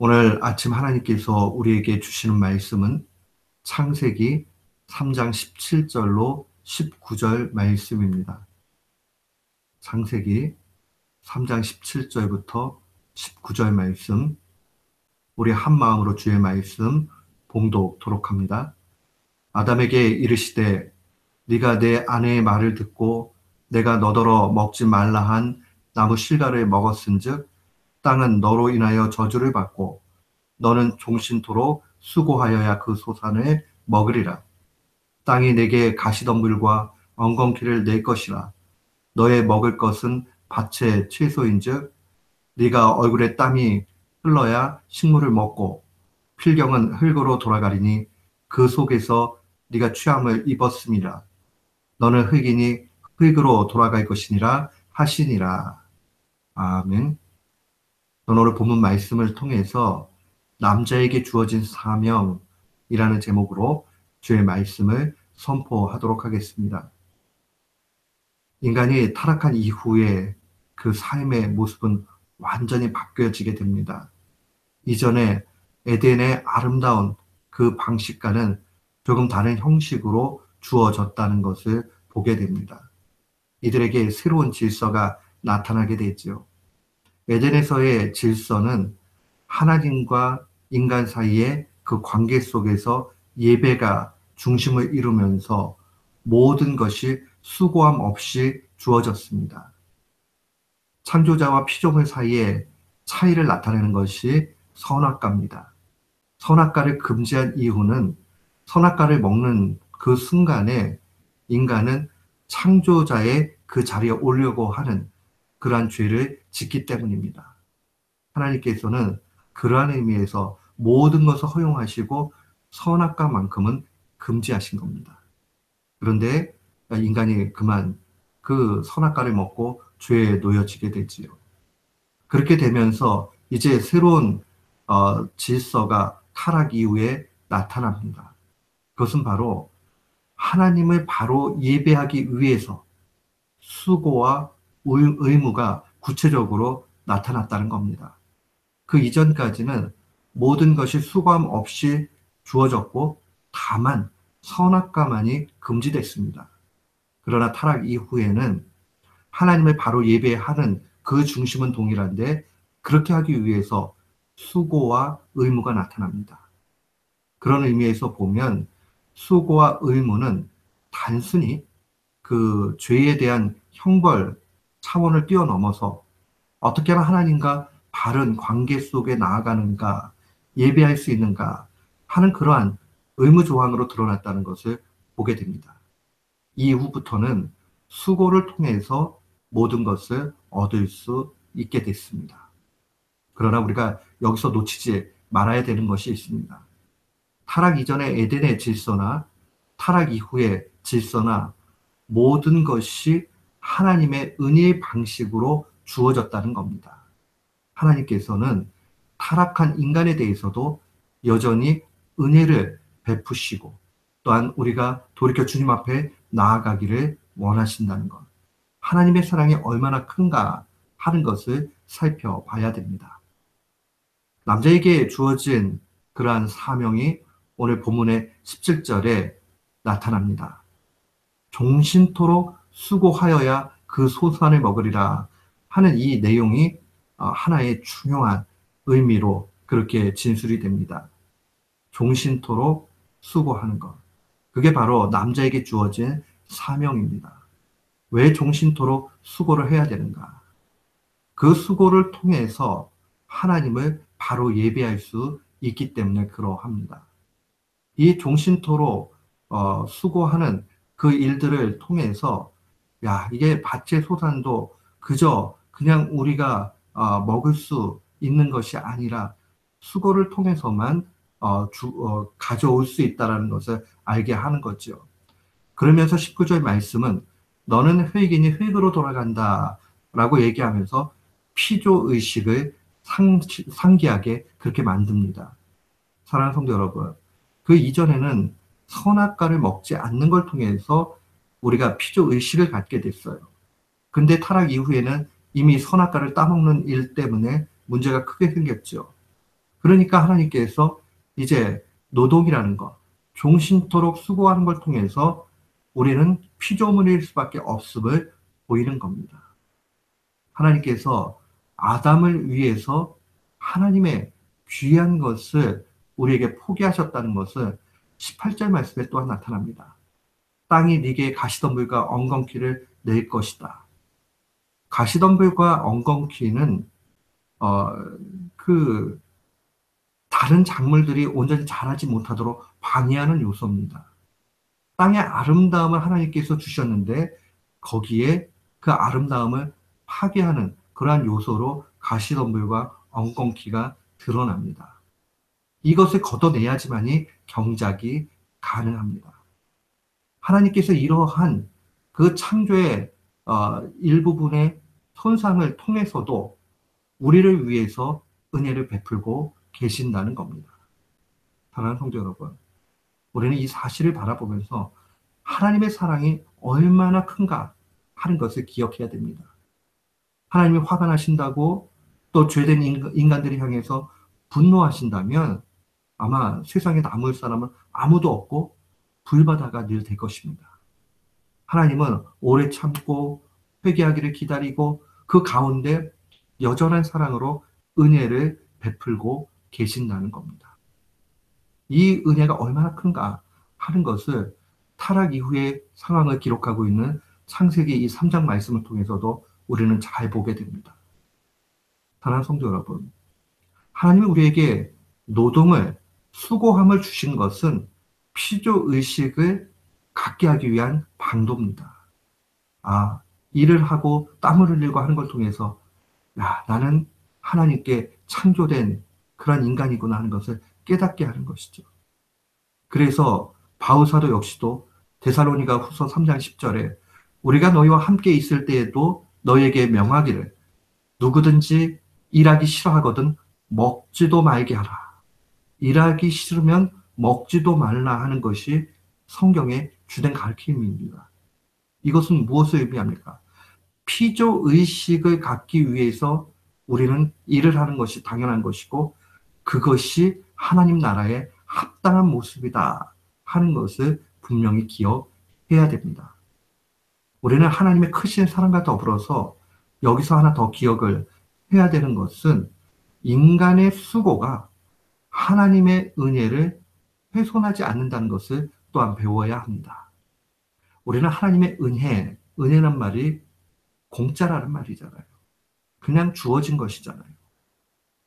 오늘 아침 하나님께서 우리에게 주시는 말씀은 창세기 3장 17절로 19절 말씀입니다. 창세기 3장 17절부터 19절 말씀, 우리 한 마음으로 주의 말씀 봉독토록 합니다. 아담에게 이르시되 네가 내 아내의 말을 듣고 내가 너더러 먹지 말라 한 나무 실과를 먹었은즉 땅은 너로 인하여 저주를 받고 너는 종신토록 수고하여야 그 소산을 먹으리라. 땅이 내게 가시덤불과 엉겅퀴를 낼 것이라. 너의 먹을 것은 밭의 채소인즉 네가 얼굴에 땀이 흘러야 식물을 먹고 필경은 흙으로 돌아가리니 그 속에서 네가 취함을 입었음이라. 너는 흙이니 흙으로 돌아갈 것이니라 하시니라. 아멘. 저는 오늘 본문 말씀을 통해서 남자에게 주어진 사명이라는 제목으로 주의 말씀을 선포하도록 하겠습니다. 인간이 타락한 이후에 그 삶의 모습은 완전히 바뀌어지게 됩니다. 이전에 에덴의 아름다운 그 방식과는 조금 다른 형식으로 주어졌다는 것을 보게 됩니다. 이들에게 새로운 질서가 나타나게 되죠. 에덴에서의 질서는 하나님과 인간 사이의 그 관계 속에서 예배가 중심을 이루면서 모든 것이 수고함 없이 주어졌습니다. 창조자와 피조물 사이의 차이를 나타내는 것이 선악과입니다. 선악과를 금지한 이유는 선악과를 먹는 그 순간에 인간은 창조자의 그 자리에 오려고 하는 그러한 죄를 짓기 때문입니다. 하나님께서는 그러한 의미에서 모든 것을 허용하시고 선악과만큼은 금지하신 겁니다. 그런데 인간이 그만 그 선악과를 먹고 죄에 놓여지게 되지요. 그렇게 되면서 이제 새로운 질서가 타락 이후에 나타납니다. 그것은 바로 하나님을 바로 예배하기 위해서 수고와 의무가 구체적으로 나타났다는 겁니다. 그 이전까지는 모든 것이 수고함 없이 주어졌고 다만 선악과만이 금지됐습니다. 그러나 타락 이후에는 하나님을 바로 예배하는 그 중심은 동일한데 그렇게 하기 위해서 수고와 의무가 나타납니다. 그런 의미에서 보면 수고와 의무는 단순히 그 죄에 대한 형벌 차원을 뛰어넘어서 어떻게 하면 하나님과 바른 관계 속에 나아가는가, 예배할 수 있는가 하는 그러한 의무 조항으로 드러났다는 것을 보게 됩니다. 이후부터는 수고를 통해서 모든 것을 얻을 수 있게 됐습니다. 그러나 우리가 여기서 놓치지 말아야 되는 것이 있습니다. 타락 이전의 에덴의 질서나 타락 이후의 질서나 모든 것이 하나님의 은혜의 방식으로 주어졌다는 겁니다. 하나님께서는 타락한 인간에 대해서도 여전히 은혜를 베푸시고 또한 우리가 돌이켜 주님 앞에 나아가기를 원하신다는 것. 하나님의 사랑이 얼마나 큰가 하는 것을 살펴봐야 됩니다. 남자에게 주어진 그러한 사명이 오늘 본문의 17절에 나타납니다. 종신토록 수고하여야 그 소산을 먹으리라 하는 이 내용이 하나의 중요한 의미로 그렇게 진술이 됩니다. 종신토록 수고하는 것. 그게 바로 남자에게 주어진 사명입니다. 왜 종신토록 수고를 해야 되는가? 그 수고를 통해서 하나님을 바로 예배할 수 있기 때문에 그러합니다. 이 종신토록 수고하는 그 일들을 통해서 이게 밭의 소산도 그저 그냥 우리가 먹을 수 있는 것이 아니라 수고를 통해서만 가져올 수 있다는 것을 알게 하는 거죠. 그러면서 19절 말씀은 너는 흙이니 흙으로 돌아간다 라고 얘기하면서 피조의식을 상기하게 그렇게 만듭니다. 사랑하는 성도 여러분, 그 이전에는 선악과를 먹지 않는 걸 통해서 우리가 피조의식을 갖게 됐어요. 근데 타락 이후에는 이미 선악과를 따먹는 일 때문에 문제가 크게 생겼죠. 그러니까 하나님께서 이제 노동이라는 것, 종신토록 수고하는 걸 통해서 우리는 피조물일 수밖에 없음을 보이는 겁니다. 하나님께서 아담을 위해서 하나님의 귀한 것을 우리에게 포기하셨다는 것을 18절 말씀에 또한 나타납니다. 땅이 네게 가시덤불과 엉겅퀴를 낼 것이다. 가시덤불과 엉겅퀴는 어, 그 다른 작물들이 온전히 자라지 못하도록 방해하는 요소입니다. 땅의 아름다움을 하나님께서 주셨는데 거기에 그 아름다움을 파괴하는 그러한 요소로 가시덤불과 엉겅퀴가 드러납니다. 이것을 걷어내야지만이 경작이 가능합니다. 하나님께서 이러한 그 창조의 일부분의 손상을 통해서도 우리를 위해서 은혜를 베풀고 계신다는 겁니다. 사랑하는 성도 여러분, 우리는 이 사실을 바라보면서 하나님의 사랑이 얼마나 큰가 하는 것을 기억해야 됩니다. 하나님이 화가 나신다고 또 죄된 인간들을 향해서 분노하신다면 아마 세상에 남을 사람은 아무도 없고 불바다가 늘 될 것입니다. 하나님은 오래 참고 회개하기를 기다리고 그 가운데 여전한 사랑으로 은혜를 베풀고 계신다는 겁니다. 이 은혜가 얼마나 큰가 하는 것을 타락 이후의 상황을 기록하고 있는 창세기 이 3장 말씀을 통해서도 우리는 잘 보게 됩니다. 사랑하는 성도 여러분, 하나님이 우리에게 노동을, 수고함을 주신 것은 피조의식을 갖게 하기 위한 방도입니다. 아, 일을 하고 땀을 흘리고 하는 걸 통해서 야, 나는 하나님께 창조된 그런 인간이구나 하는 것을 깨닫게 하는 것이죠. 그래서 바울사도 역시도 데살로니가 후서 3장 10절에 우리가 너희와 함께 있을 때에도 너희에게 명하기를 누구든지 일하기 싫어하거든 먹지도 말게 하라. 일하기 싫으면 먹지도 말라 하는 것이 성경의 주된 가르침입니다. 이것은 무엇을 의미합니까? 피조의식을 갖기 위해서 우리는 일을 하는 것이 당연한 것이고 그것이 하나님 나라의 합당한 모습이다 하는 것을 분명히 기억해야 됩니다. 우리는 하나님의 크신 사랑과 더불어서 여기서 하나 더 기억을 해야 되는 것은 인간의 수고가 하나님의 은혜를 훼손하지 않는다는 것을 또한 배워야 합니다. 우리는 하나님의 은혜란 말이 공짜라는 말이잖아요. 그냥 주어진 것이잖아요.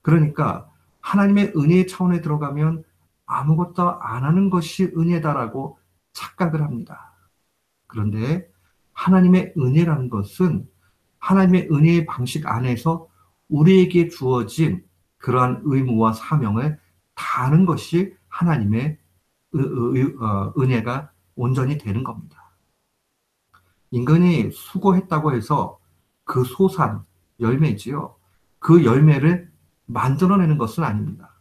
그러니까 하나님의 은혜의 차원에 들어가면 아무것도 안 하는 것이 은혜다라고 착각을 합니다. 그런데 하나님의 은혜라는 것은 하나님의 은혜의 방식 안에서 우리에게 주어진 그러한 의무와 사명을 다하는 것이 하나님의 은혜가 온전히 되는 겁니다. 인간이 수고했다고 해서 그 소산, 열매지요. 그 열매를 만들어내는 것은 아닙니다.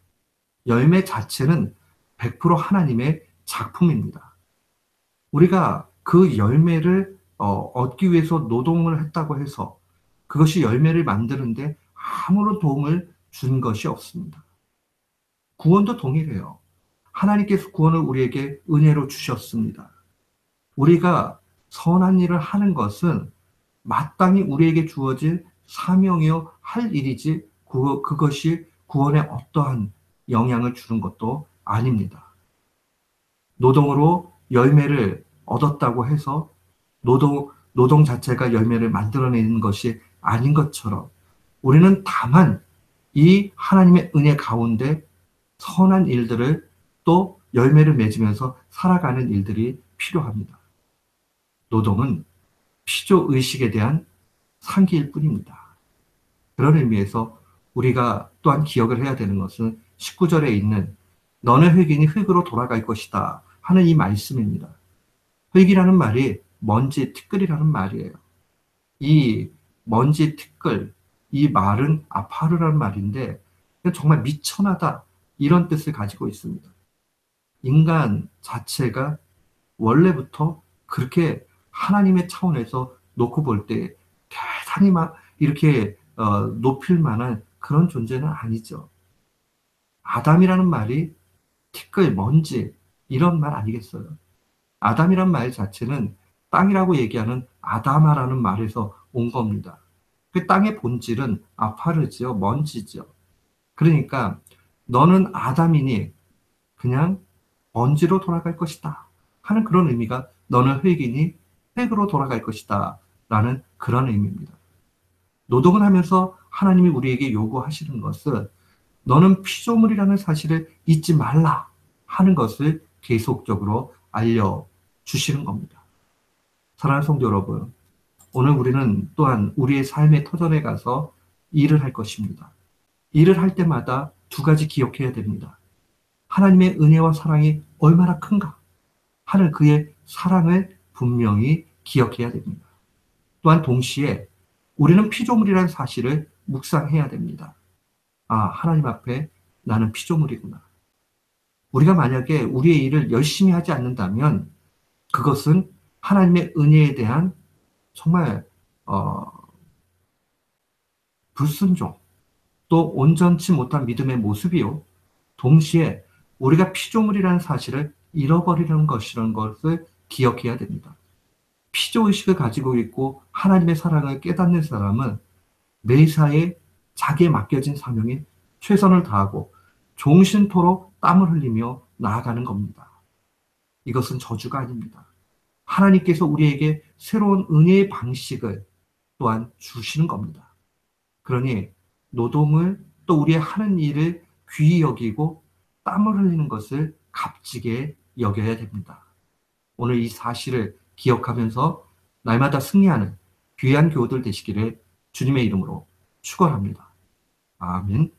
열매 자체는 100% 하나님의 작품입니다. 우리가 그 열매를 얻기 위해서 노동을 했다고 해서 그것이 열매를 만드는데 아무런 도움을 준 것이 없습니다. 구원도 동일해요. 하나님께서 구원을 우리에게 은혜로 주셨습니다. 우리가 선한 일을 하는 것은 마땅히 우리에게 주어진 사명이요 할 일이지 그것이 구원에 어떠한 영향을 주는 것도 아닙니다. 노동으로 열매를 얻었다고 해서 노동 자체가 열매를 만들어내는 것이 아닌 것처럼 우리는 다만 이 하나님의 은혜 가운데 선한 일들을 또 열매를 맺으면서 살아가는 일들이 필요합니다. 노동은 피조의식에 대한 상기일 뿐입니다. 그런 의미에서 우리가 또한 기억을 해야 되는 것은 19절에 있는 너는 흙이니 흙으로 돌아갈 것이다 하는 이 말씀입니다. 흙이라는 말이 먼지, 티끌이라는 말이에요. 이 먼지, 티끌, 이 말은 아파르라는 말인데 정말 미천하다 이런 뜻을 가지고 있습니다. 인간 자체가 원래부터 그렇게 하나님의 차원에서 놓고 볼 때 대단히 막 이렇게 높일 만한 그런 존재는 아니죠. 아담이라는 말이 티끌, 먼지 이런 말 아니겠어요? 아담이란 말 자체는 땅이라고 얘기하는 아다마라는 말에서 온 겁니다. 그 땅의 본질은 아파르지요, 먼지지요. 그러니까 너는 아담이니 그냥 먼지로 돌아갈 것이다 하는 그런 의미가, 너는 흙이니 흙으로 돌아갈 것이다 라는 그런 의미입니다. 노동을 하면서 하나님이 우리에게 요구하시는 것은 너는 피조물이라는 사실을 잊지 말라 하는 것을 계속적으로 알려주시는 겁니다. 사랑하는 성도 여러분, 오늘 우리는 또한 우리의 삶의 터전에 가서 일을 할 것입니다. 일을 할 때마다 두 가지 기억해야 됩니다. 하나님의 은혜와 사랑이 얼마나 큰가 하는 그의 사랑을 분명히 기억해야 됩니다. 또한 동시에 우리는 피조물이라는 사실을 묵상해야 됩니다. 아, 하나님 앞에 나는 피조물이구나. 우리가 만약에 우리의 일을 열심히 하지 않는다면 그것은 하나님의 은혜에 대한 정말 어, 불순종, 또 온전치 못한 믿음의 모습이요. 동시에 우리가 피조물이라는 사실을 잃어버리는 것이라는 것을 기억해야 됩니다. 피조의식을 가지고 있고 하나님의 사랑을 깨닫는 사람은 매사에 자기에 맡겨진 사명에 최선을 다하고 종신토록 땀을 흘리며 나아가는 겁니다. 이것은 저주가 아닙니다. 하나님께서 우리에게 새로운 은혜의 방식을 또한 주시는 겁니다. 그러니 노동을, 또 우리의 하는 일을 귀히 여기고 땀을 흘리는 것을 값지게 여겨야 됩니다. 오늘 이 사실을 기억하면서 날마다 승리하는 귀한 교우들 되시기를 주님의 이름으로 축원합니다. 아멘.